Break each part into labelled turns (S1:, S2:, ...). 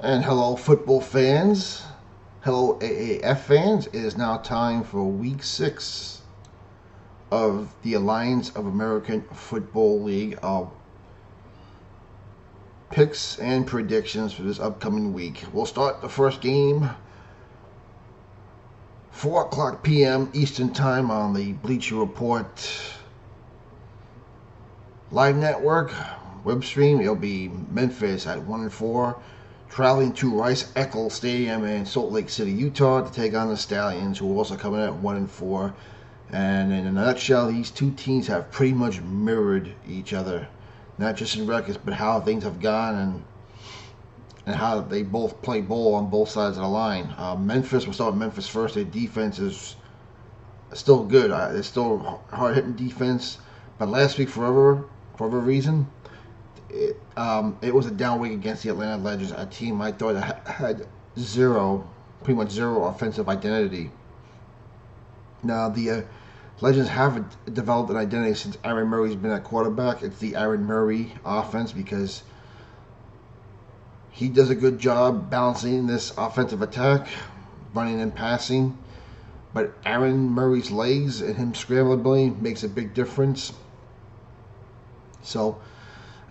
S1: And hello, football fans. Hello, AAF fans. It is now time for week 6 of the Alliance of American Football League. Picks and predictions for this upcoming week. We'll start the first game 4 o'clock p.m. Eastern Time on the Bleacher Report live network web stream. It'll be Memphis at 1-4. Traveling to Rice-Eccles Stadium in Salt Lake City, Utah to take on the Stallions, who are also coming at 1-4. And in a nutshell, these two teams have pretty much mirrored each other, not just in records, but how things have gone and how they both play ball on both sides of the line. Memphis, we'll start with Memphis first. Their defense is still good. It's still hard-hitting defense, but last week, for whatever reason, it was a down week against the Atlanta Legends, a team I thought had pretty much zero offensive identity. Now, the Legends have developed an identity since Aaron Murray's been at quarterback. It's the Aaron Murray offense because he does a good job balancing this offensive attack, running and passing. But Aaron Murray's legs and him scrambling ability makes a big difference. So,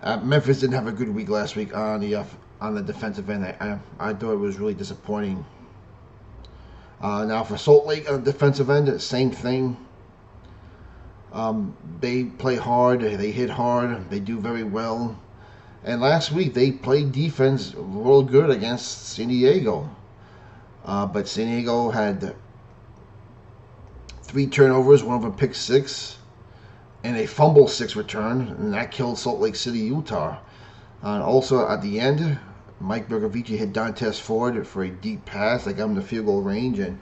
S1: Memphis didn't have a good week last week on the defensive end. I thought it was really disappointing. Now for Salt Lake on the defensive end, same thing. They play hard, they hit hard, they do very well. And last week they played defense real good against San Diego. But San Diego had 3 turnovers, one of them pick 6. And a fumble 6 return, and that killed Salt Lake City, Utah. And also at the end, Mike Bergovici hit Dantes Ford for a deep pass that got him to field goal range, and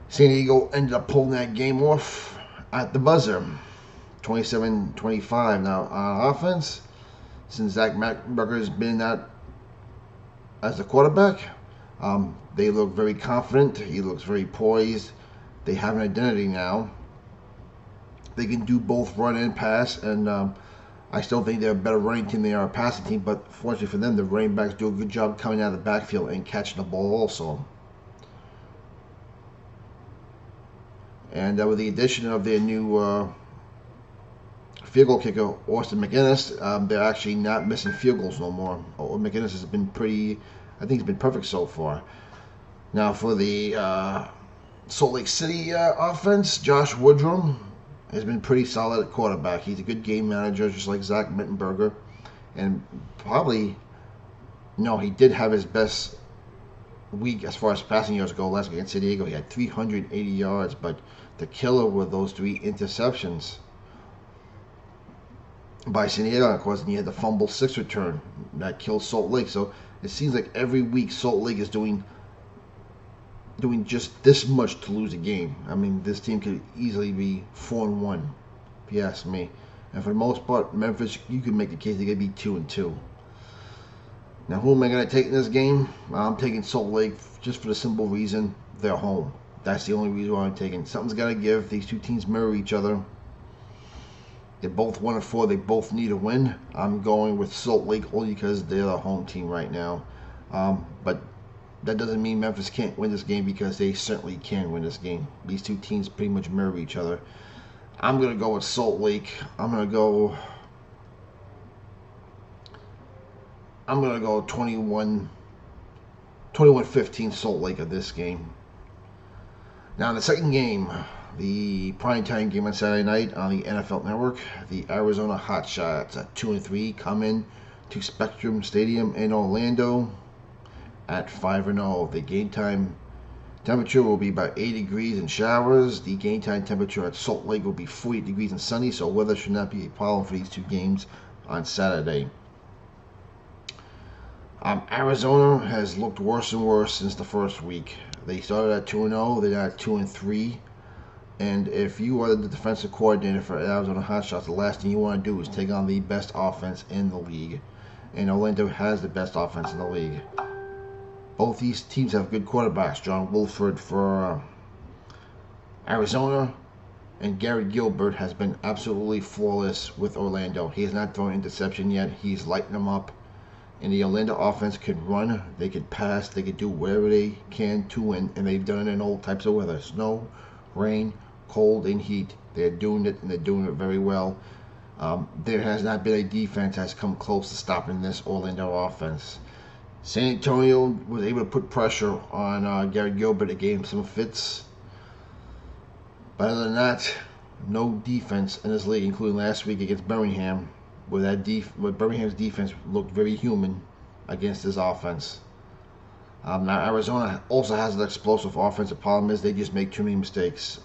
S1: San Diego ended up pulling that game off at the buzzer, 27-25. Now on offense, since Zach Mettenberger has been out as the quarterback, they look very confident. He looks very poised. They have an identity now. They can do both run and pass, and I still think they're a better running team than they are a passing team, but fortunately for them, the running backs do a good job coming out of the backfield and catching the ball also. And with the addition of their new field goal kicker, Austin McGinnis, they're actually not missing field goals no more. McGinnis has been I think he's been perfect so far. Now for the Salt Lake City offense, Josh Woodrum has been pretty solid at quarterback. He's a good game manager, just like Zach Mettenberger. And he did have his best week as far as passing yards go last week against San Diego. He had 380 yards, but the killer were those 3 interceptions by San Diego, of course, and he had the fumble 6 return that killed Salt Lake. So it seems like every week Salt Lake is doing just this much to lose a game. I mean, this team could easily be 4-1, if you ask me. And for the most part, Memphis, you can make the case they're going to be 2-2. Now, who am I going to take in this game? I'm taking Salt Lake just for the simple reason they're home. That's the only reason why I'm taking. Something's got to give. These two teams mirror each other. They're both 1-4. They both need a win. I'm going with Salt Lake only because they're the home team right now. But that doesn't mean Memphis can't win this game, because they certainly can win this game. These two teams pretty much mirror each other. I'm going to go with Salt Lake. I'm going to go 21-15 Salt Lake of this game. Now in the second game, the primetime game on Saturday night on the NFL Network, the Arizona Hotshots at 2-3 come in to Spectrum Stadium in Orlando at 5-0. The game time temperature will be about 80 degrees and showers. The game time temperature at Salt Lake will be 40 degrees and sunny, so weather should not be a problem for these two games on Saturday. Arizona has looked worse and worse since the first week. They started at 2-0, they're now at 2-3. And if you are the defensive coordinator for Arizona Hotshots, the last thing you want to do is take on the best offense in the league. And Orlando has the best offense in the league. Both these teams have good quarterbacks. John Wolford for Arizona, and Garrett Gilbert has been absolutely flawless with Orlando. He has not thrown an interception yet. He's lighting them up. And the Orlando offense can run, they could pass, they could do whatever they can to win, and they've done it in all types of weather: snow, rain, cold, and heat. They're doing it, and they're doing it very well. There has not been a defense that's come close to stopping this Orlando offense. San Antonio was able to put pressure on Gary Gilbert. It gave him some fits. But other than that, no defense in this league, including last week against Birmingham, where Birmingham's defense looked very human against this offense. Now Arizona also has an explosive offense. The problem is they just make too many mistakes.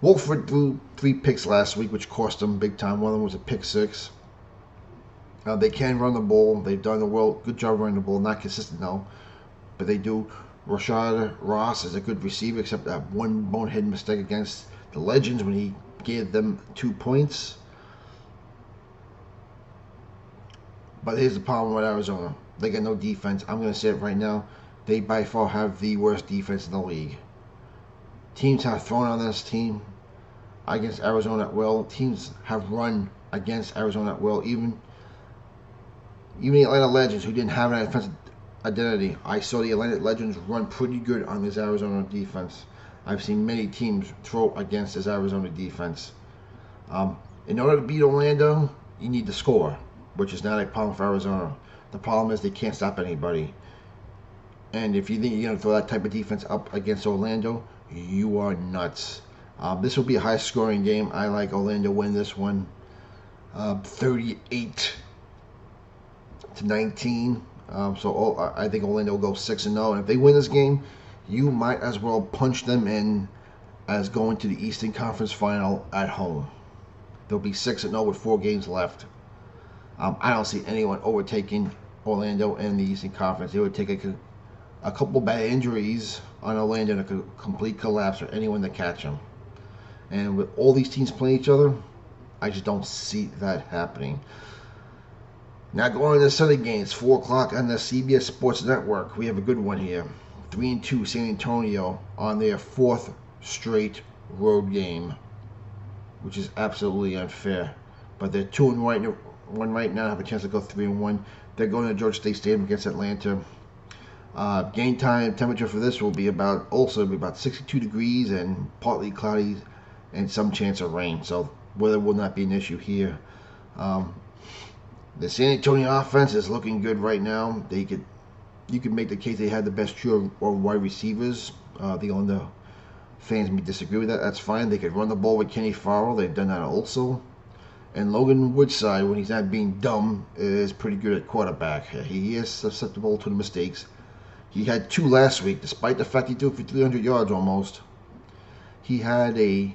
S1: Wolford threw 3 picks last week, which cost them big time. One of them was a pick 6. They can run the ball. They've done a good job running the ball. Not consistent though, but they do. Rashad Ross is a good receiver, except that one bonehead mistake against the Legends when he gave them 2 points. But here's the problem with Arizona. They got no defense. I'm going to say it right now. They by far have the worst defense in the league. Teams have thrown on this team against Arizona at will. Teams have run against Arizona at will. Even the Atlanta Legends, who didn't have an offensive identity, I saw the Atlanta Legends run pretty good on this Arizona defense. I've seen many teams throw against this Arizona defense. In order to beat Orlando, you need to score, which is not a problem for Arizona. The problem is they can't stop anybody. And if you think you're going to throw that type of defense up against Orlando, you are nuts. This will be a high-scoring game. I like Orlando win this one, 38-19. I think Orlando will go 6-0. And if they win this game, you might as well punch them in as going to the Eastern Conference Final at home. They'll be 6-0 with 4 games left. I don't see anyone overtaking Orlando in the Eastern Conference. It would take a couple bad injuries on Orlando and a complete collapse for anyone to catch them. And with all these teams playing each other, I just don't see that happening. Now going to the Sunday games, 4 o'clock on the CBS Sports Network. We have a good one here. 3-2 San Antonio on their 4th straight road game, which is absolutely unfair. But they're 2-1 right now, have a chance to go 3-1. They're going to Georgia State Stadium against Atlanta. Game time temperature for this will be about 62 degrees and partly cloudy and some chance of rain. So weather will not be an issue here. The San Antonio offense is looking good right now. You could make the case they had the best trio of wide receivers. The Orlando fans may disagree with that. That's fine. They could run the ball with Kenny Farrell. They've done that also. And Logan Woodside, when he's not being dumb, is pretty good at quarterback. He is susceptible to the mistakes. He had 2 last week, despite the fact he threw for 300 yards almost. He had a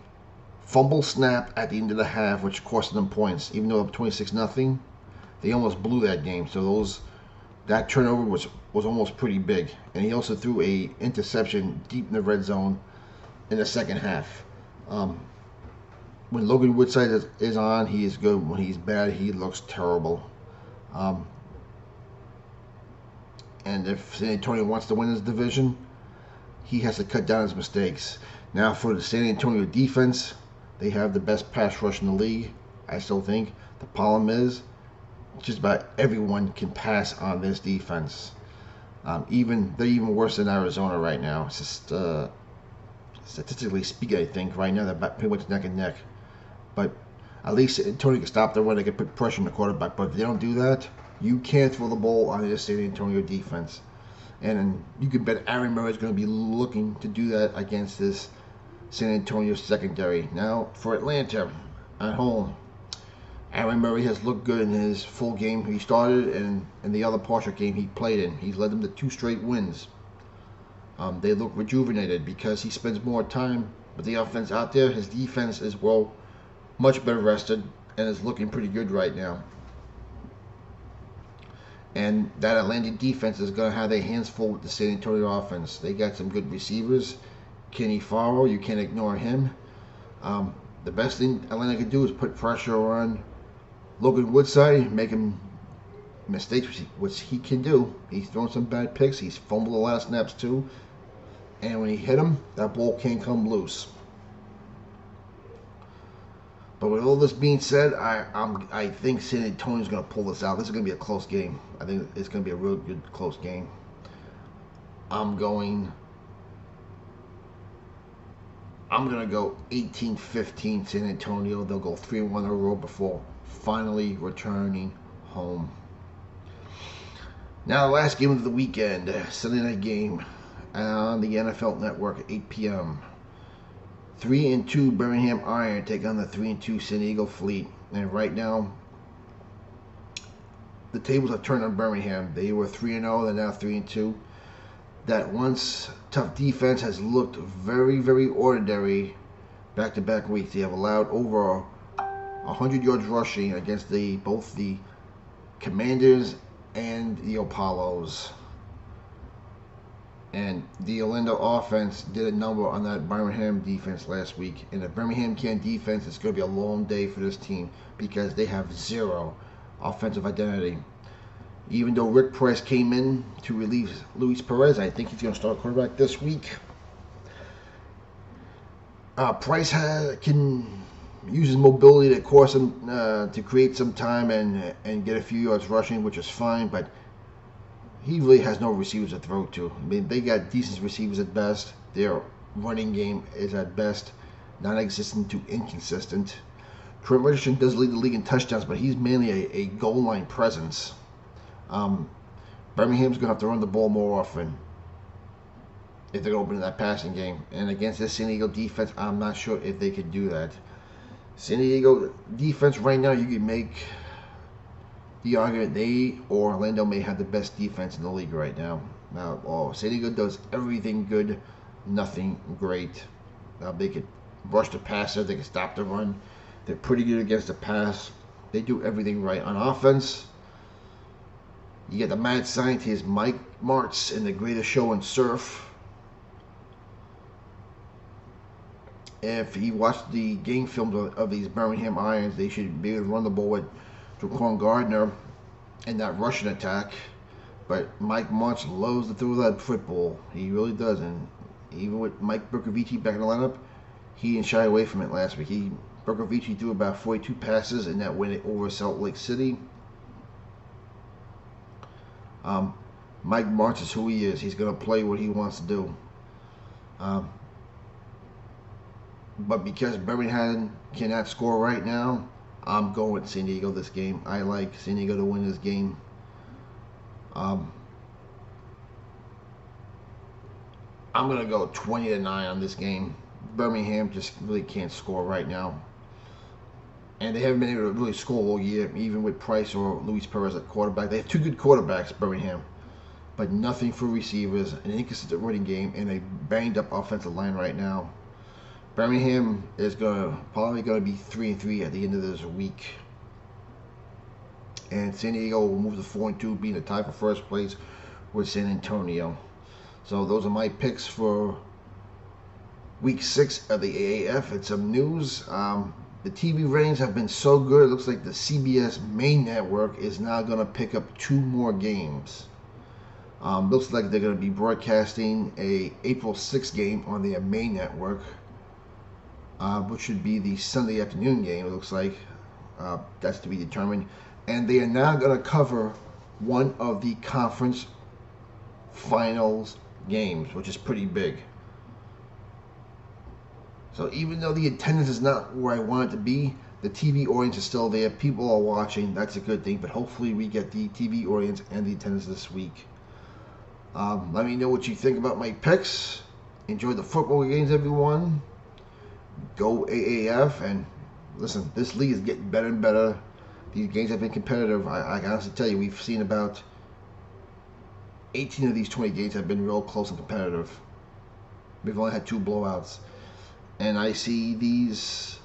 S1: fumble snap at the end of the half, which cost them points. Even though up 26-0, they almost blew that game. So that turnover was almost pretty big. And he also threw a interception deep in the red zone in the second half. When Logan Woodside is on, he is good. When he's bad, he looks terrible. And if San Antonio wants to win his division, he has to cut down his mistakes. Now for the San Antonio defense, they have the best pass rush in the league, I still think. The problem is, just about everyone can pass on this defense. They're even worse than Arizona right now. It's just statistically speaking, I think right now they're pretty much neck and neck. But at least San Antonio can stop the run. They can put pressure on the quarterback. But if they don't do that, you can't throw the ball on this San Antonio defense. And you can bet Aaron Murray is going to be looking to do that against this San Antonio secondary. Now for Atlanta at home, Aaron Murray has looked good in his full game he started and in the other partial game he played in. He's led them to 2 straight wins. They look rejuvenated because he spends more time with the offense out there. His defense is much better rested and is looking pretty good right now. And that Atlanta defense is going to have their hands full with the San Antonio offense. They got some good receivers. Kenny Farrell, you can't ignore him. The best thing Atlanta can do is put pressure on Logan Woodside, make him mistakes, which he can do. He's thrown some bad picks. He's fumbled a lot of snaps too. And when he hit him, that ball can't come loose. But with all this being said, I think San Antonio's going to pull this out. This is going to be a close game. I think it's going to be a real good close game. I'm going to go 18-15 San Antonio. They'll go 3-1 in a row before finally returning home. Now, the last game of the weekend, Sunday night game on the NFL Network at 8 p.m. 3-2 Birmingham Iron take on the 3-2 San Diego Fleet. And right now, the tables have turned on Birmingham. They were 3-0, they're now 3-2. That once tough defense has looked very, very ordinary back-to-back weeks. They have allowed over 100 yards rushing against both the Commanders and the Apollos. And the Orlando offense did a number on that Birmingham defense last week. And if Birmingham can't defense, it's going to be a long day for this team because they have zero offensive identity. Even though Rick Price came in to relieve Luis Perez, I think he's going to start quarterback this week. Price can use his mobility to course him to create some time and get a few yards rushing, which is fine, but he really has no receivers to throw to. I mean, they got decent receivers at best. Their running game is at best non-existent to inconsistent. Trent Richardson does lead the league in touchdowns, but he's mainly a goal line presence. Birmingham's going to have to run the ball more often if they're going to open that passing game. And against this San Diego defense, I'm not sure if they could do that. San Diego defense right now, you can make the argument they or Orlando may have the best defense in the league right now. Now, San Diego does everything good, nothing great. They could rush the passer, they can stop the run. They're pretty good against the pass. They do everything right. On offense, you get the mad scientist Mike Martz in The Greatest Show on Surf. If he watched the game films of these Birmingham Irons, they should be able to run the ball with Jaquan Gardner in that rushing attack. But Mike Martz loves to throw that football. He really does. And even with Mike Bercovici back in the lineup, he didn't shy away from it last week. Bercovici threw about 42 passes in that win over Salt Lake City. Mike Martz is who he is. He's going to play what he wants to do. But because Birmingham cannot score right now, I'm going with San Diego this game. I like San Diego to win this game. I'm going to go 20-9 on this game. Birmingham just really can't score right now. And they haven't been able to really score all year, even with Price or Luis Perez at quarterback. They have two good quarterbacks, Birmingham, but nothing for receivers, an inconsistent running game, and a banged-up offensive line right now. Birmingham is probably going to be 3-3 at the end of this week. And San Diego will move to 4-2, being a tie for first place with San Antonio. So those are my picks for Week 6 of the AAF. And some news. The TV ratings have been so good, it looks like the CBS main network is now going to pick up 2 more games. Looks like they're going to be broadcasting a April 6th game on their main network, which should be the Sunday afternoon game, it looks like. That's to be determined. And they are now going to cover one of the conference finals games, which is pretty big. So even though the attendance is not where I want it to be, the TV audience is still there. People are watching. That's a good thing. But hopefully we get the TV audience and the attendance this week. Let me know what you think about my picks. Enjoy the football games, everyone. Go AAF. And listen, this league is getting better and better. These games have been competitive. I can honestly tell you, we've seen about 18 of these 20 games have been real close and competitive. We've only had 2 blowouts. And I see these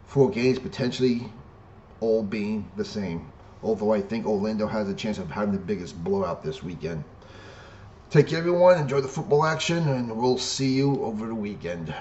S1: 4 games potentially all being the same. Although I think Orlando has a chance of having the biggest blowout this weekend. Take care, everyone. Enjoy the football action, and we'll see you over the weekend.